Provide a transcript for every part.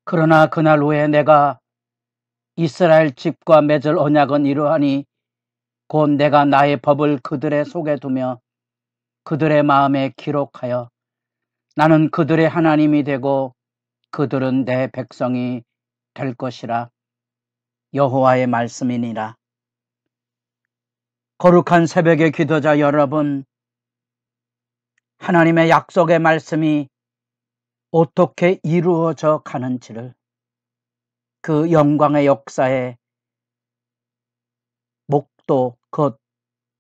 그러나 그날 후에 내가 이스라엘 집과 맺을 언약은 이러하니 곧 내가 나의 법을 그들의 속에 두며 그들의 마음에 기록하여 나는 그들의 하나님이 되고 그들은 내 백성이 될 것이라. 여호와의 말씀이니라. 거룩한 새벽의 기도자 여러분, 하나님의 약속의 말씀이 어떻게 이루어져 가는지를, 그 영광의 역사의 목도 곧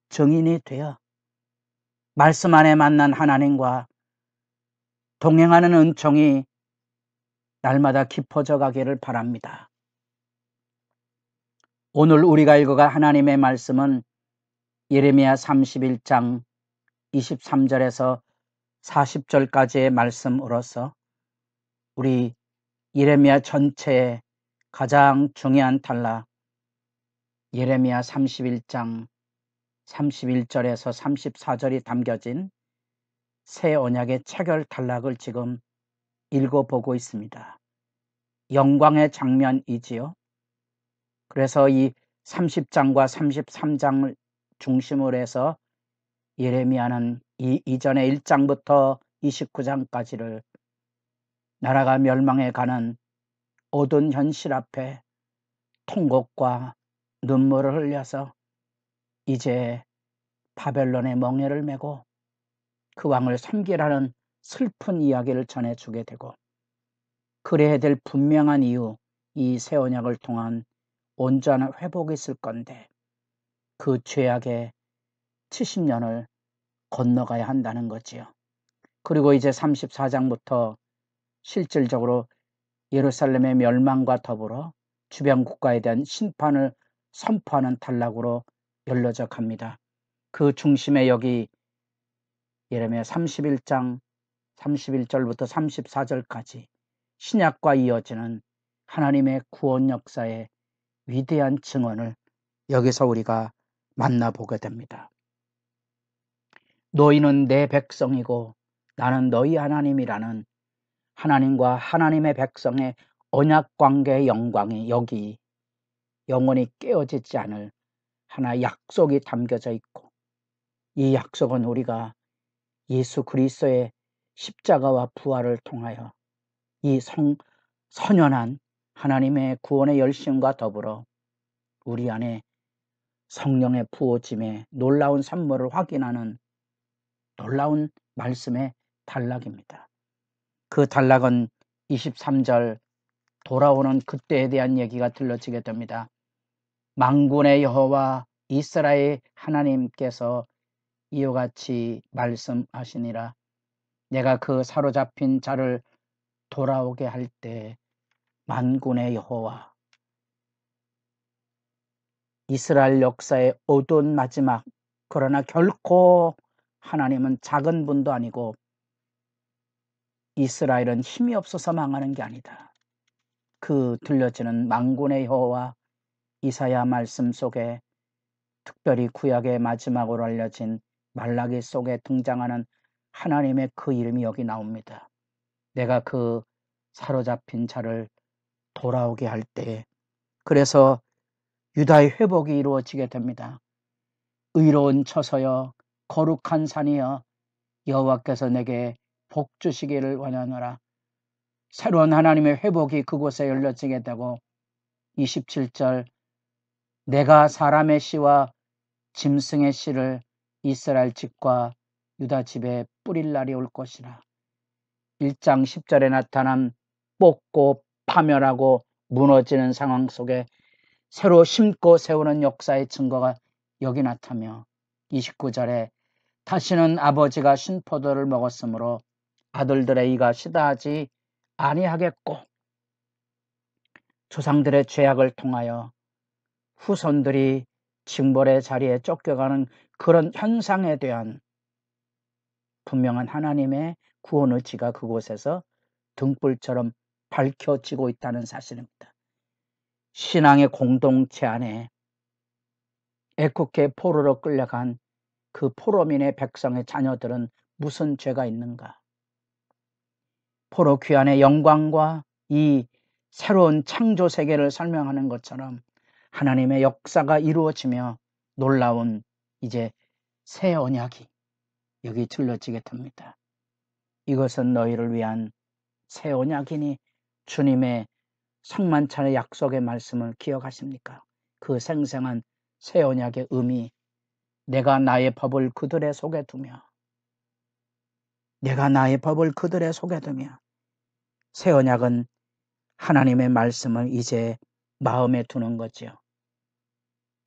증인이 되어 말씀 안에 만난 하나님과 동행하는 은총이 날마다 깊어져 가기를 바랍니다. 오늘 우리가 읽어갈 하나님의 말씀은 예레미야 31장 23절에서 40절까지의 말씀으로서 우리 예레미야 전체의 가장 중요한 단락, 예레미야 31장 31절에서 34절이 담겨진 새 언약의 체결 단락을 지금 읽어보고 있습니다. 영광의 장면이지요. 그래서 이 30장과 33장을 중심으로 해서 예레미야는 이 이전의 1장부터 29장까지를 나라가 멸망해 가는 어두운 현실 앞에 통곡과 눈물을 흘려서 이제 바벨론의 멍에를 메고 그 왕을 섬기라는 슬픈 이야기를 전해주게 되고, 그래야 될 분명한 이유, 이 새 언약을 통한 온전한 회복이 있을 건데 그 죄악의 70년을 건너가야 한다는 거지요. 그리고 이제 34장부터 실질적으로 예루살렘의 멸망과 더불어 주변 국가에 대한 심판을 선포하는 단락으로 열려져 갑니다. 그 중심에 여기 예레미야 31장 31절부터 34절까지 신약과 이어지는 하나님의 구원 역사의 위대한 증언을 여기서 우리가 만나보게 됩니다. 너희는 내 백성이고 나는 너희 하나님이라는 하나님과 하나님의 백성의 언약관계의 영광이 여기 영원히 깨어지지 않을 하나의 약속이 담겨져 있고, 이 약속은 우리가 예수 그리스도의 십자가와 부활을 통하여 이 선연한 하나님의 구원의 열심과 더불어 우리 안에 성령의 부어짐의 놀라운 선물을 확인하는 놀라운 말씀의 단락입니다. 그 단락은 23절 돌아오는 그때에 대한 얘기가 들려지게 됩니다. 만군의 여호와 이스라엘 하나님께서 이와 같이 말씀하시니라. 내가 그 사로잡힌 자를 돌아오게 할 때 만군의 여호와, 이스라엘 역사의 어두운 마지막, 그러나 결코 하나님은 작은 분도 아니고 이스라엘은 힘이 없어서 망하는 게 아니다. 그 들려지는 만군의 여호와 이사야 말씀 속에, 특별히 구약의 마지막으로 알려진 말라기 속에 등장하는 하나님의 그 이름이 여기 나옵니다. 내가 그 사로잡힌 자를 돌아오게 할 때, 그래서 유다의 회복이 이루어지게 됩니다. 의로운 처소여 거룩한 산이여 여호와께서 내게 복 주시기를 원하노라. 새로운 하나님의 회복이 그곳에 열려지게 되고, 27절 내가 사람의 씨와 짐승의 씨를 이스라엘 집과 유다 집에 뿌릴 날이 올 것이라. 1장 10절에 나타난 뽑고 파멸하고 무너지는 상황 속에 새로 심고 세우는 역사의 증거가 여기 나타나며, 29절에 다시는 아버지가 신포도를 먹었으므로 아들들의 이가 시다하지 아니하겠고, 조상들의 죄악을 통하여 후손들이 징벌의 자리에 쫓겨가는 그런 현상에 대한 분명한 하나님의 구원 의지가 그곳에서 등불처럼 밝혀지고 있다는 사실입니다. 신앙의 공동체 안에 애국의 포로로 끌려간 그 포로민의 백성의 자녀들은 무슨 죄가 있는가? 포로 귀환의 영광과 이 새로운 창조 세계를 설명하는 것처럼 하나님의 역사가 이루어지며 놀라운 이제 새 언약이 여기 들러지게 됩니다. 이것은 너희를 위한 새 언약이니 주님의 성만찬의 약속의 말씀을 기억하십니까? 그 생생한 새 언약의 의미, 내가 나의 법을 그들의 속에 두며 새 언약은 하나님의 말씀을 이제 마음에 두는 거지요.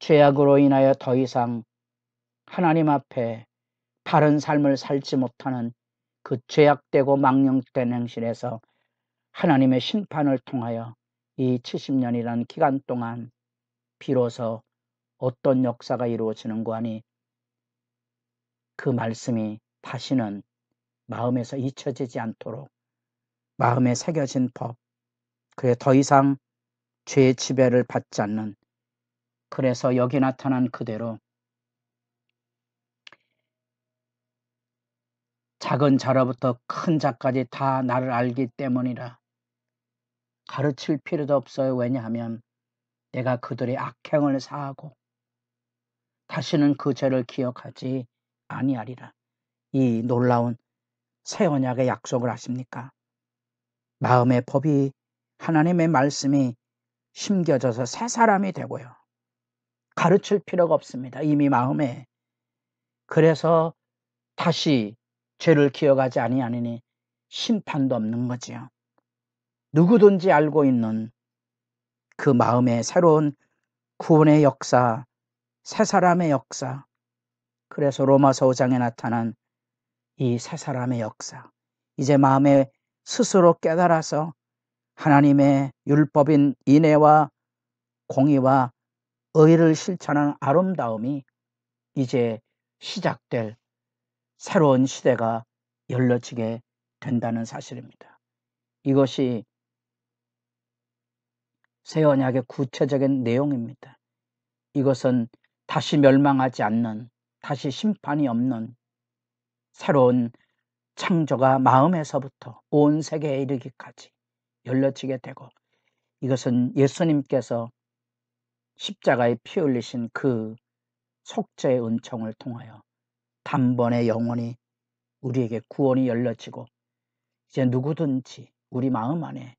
죄악으로 인하여 더 이상 하나님 앞에 바른 삶을 살지 못하는 그 죄악되고 망령된 행실에서 하나님의 심판을 통하여 이 70년이라는 기간 동안 비로소 어떤 역사가 이루어지는가 하니 그 말씀이 다시는 마음에서 잊혀지지 않도록 마음에 새겨진 법, 그래 더 이상 죄의 지배를 받지 않는, 그래서 여기 나타난 그대로 작은 자로부터 큰 자까지 다 나를 알기 때문이라 가르칠 필요도 없어요. 왜냐하면 내가 그들의 악행을 사하고 다시는 그 죄를 기억하지 아니하리라. 이 놀라운 새 언약의 약속을 아십니까? 마음의 법이, 하나님의 말씀이 심겨져서 새 사람이 되고요. 가르칠 필요가 없습니다. 이미 마음에. 그래서 다시 죄를 기억하지 아니하니 심판도 없는 거지요. 누구든지 알고 있는 그 마음의 새로운 구원의 역사, 새 사람의 역사. 그래서 로마서 5장에 나타난 이 새 사람의 역사. 이제 마음에 스스로 깨달아서 하나님의 율법인 인애와 공의와 의를 실천하는 아름다움이 이제 시작될 새로운 시대가 열려지게 된다는 사실입니다. 이것이 새 언약의 구체적인 내용입니다. 이것은 다시 멸망하지 않는, 다시 심판이 없는 새로운 창조가 마음에서부터 온 세계에 이르기까지 열려지게 되고, 이것은 예수님께서 십자가에 피 흘리신 그 속죄의 은총을 통하여 단번에 영원히 우리에게 구원이 열려지고, 이제 누구든지 우리 마음 안에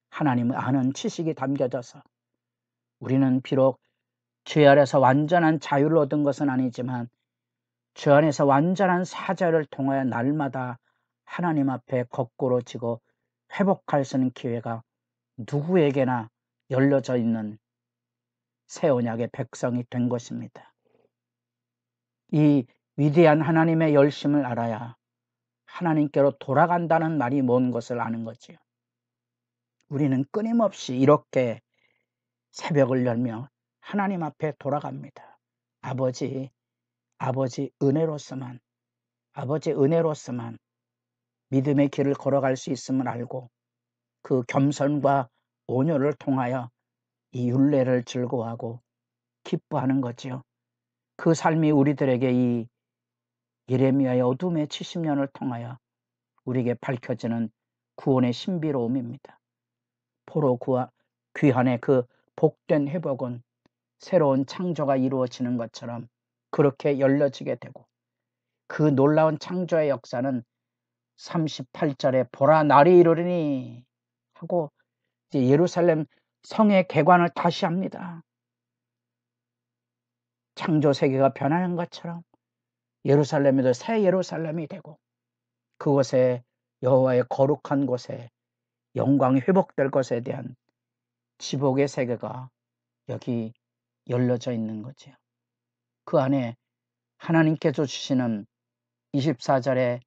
하나님을 아는 지식이 담겨져서 우리는 비록 죄 아래서 완전한 자유를 얻은 것은 아니지만 죄 안에서 완전한 사죄를 통하여 날마다 하나님 앞에 거꾸로 지고 회복할 수 있는 기회가 누구에게나 열려져 있는 새 언약의 백성이 된 것입니다. 이 위대한 하나님의 열심을 알아야 하나님께로 돌아간다는 말이 뭔 것을 아는 거지요. 우리는 끊임없이 이렇게 새벽을 열며 하나님 앞에 돌아갑니다. 아버지 은혜로서만 믿음의 길을 걸어갈 수 있음을 알고 그 겸손과 온유를 통하여 이 율례를 즐거워하고 기뻐하는 거지요. 그 삶이 우리들에게 이 예레미야의 어둠의 70년을 통하여 우리에게 밝혀지는 구원의 신비로움입니다. 포로 귀환의 그 복된 회복은 새로운 창조가 이루어지는 것처럼 그렇게 열려지게 되고, 그 놀라운 창조의 역사는 38절에 보라 날이 이르리니 하고 이제 예루살렘 성의 개관을 다시 합니다. 창조 세계가 변하는 것처럼 예루살렘에도 새 예루살렘이 되고 그곳에 여호와의 거룩한 곳에 영광이 회복될 것에 대한 지복의 세계가 여기 열려져 있는 거죠. 그 안에 하나님께서 주시는 24절에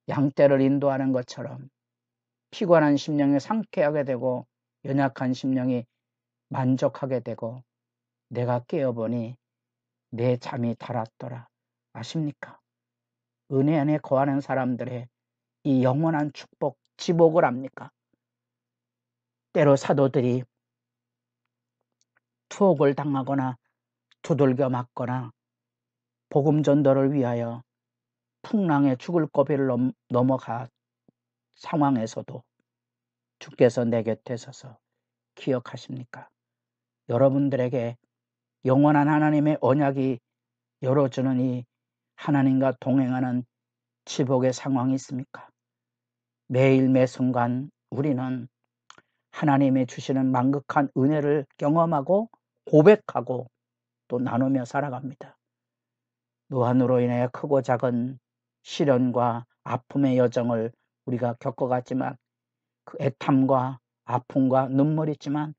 양떼를 인도하는 것처럼 피곤한 심령이 상쾌하게 되고 연약한 심령이 만족하게 되고, 내가 깨어보니 내 잠이 달았더라. 아십니까? 은혜 안에 거하는 사람들의 이 영원한 축복, 지복을 압니까? 때로 사도들이 투옥을 당하거나 두들겨 맞거나 복음 전도를 위하여 풍랑에 죽을 고비를 넘어가 상황에서도 주께서 내 곁에 서서 기억하십니까? 여러분들에게 영원한 하나님의 언약이 열어주는 이 하나님과 동행하는 지복의 상황이 있습니까? 매일 매순간 우리는 하나님의 주시는 만극한 은혜를 경험하고 고백하고 또 나누며 살아갑니다. 노안으로 인해 크고 작은 시련과 아픔의 여정을 우리가 겪어갔지만 그 애탐과 아픔과 눈물이 있지만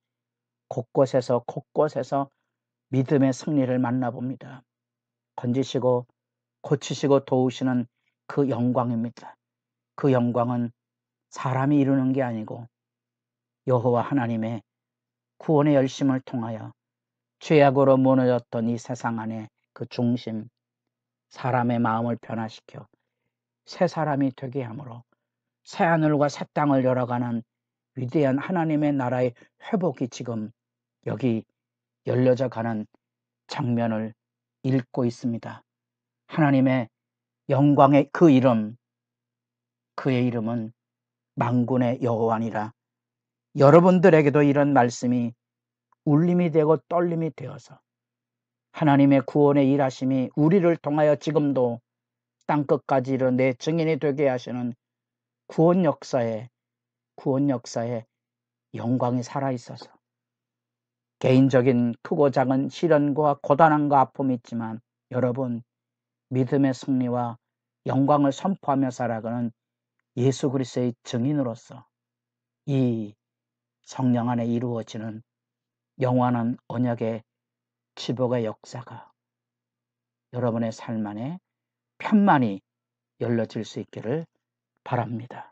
곳곳에서 믿음의 승리를 만나봅니다. 건지시고 고치시고 도우시는 그 영광입니다. 그 영광은 사람이 이루는 게 아니고 여호와 하나님의 구원의 열심을 통하여 죄악으로 무너졌던 이 세상 안에 그 중심, 사람의 마음을 변화시켜 새 사람이 되게 함으로 새 하늘과 새 땅을 열어가는 위대한 하나님의 나라의 회복이 지금 여기 열려져 가는 장면을 읽고 있습니다. 하나님의 영광의 그 이름, 그의 이름은 만군의 여호와니라. 여러분들에게도 이런 말씀이 울림이 되고 떨림이 되어서 하나님의 구원의 일하심이 우리를 통하여 지금도 땅끝까지 이르내 증인이 되게 하시는 구원 역사에 영광이 살아있어서 개인적인 크고 작은 시련과 고단함과 아픔이 있지만 여러분 믿음의 승리와 영광을 선포하며 살아가는 예수 그리스도의 증인으로서 이 성령 안에 이루어지는 영원한 언약의 지복의 역사가 여러분의 삶 안에 편만히 열려질 수 있기를 바랍니다.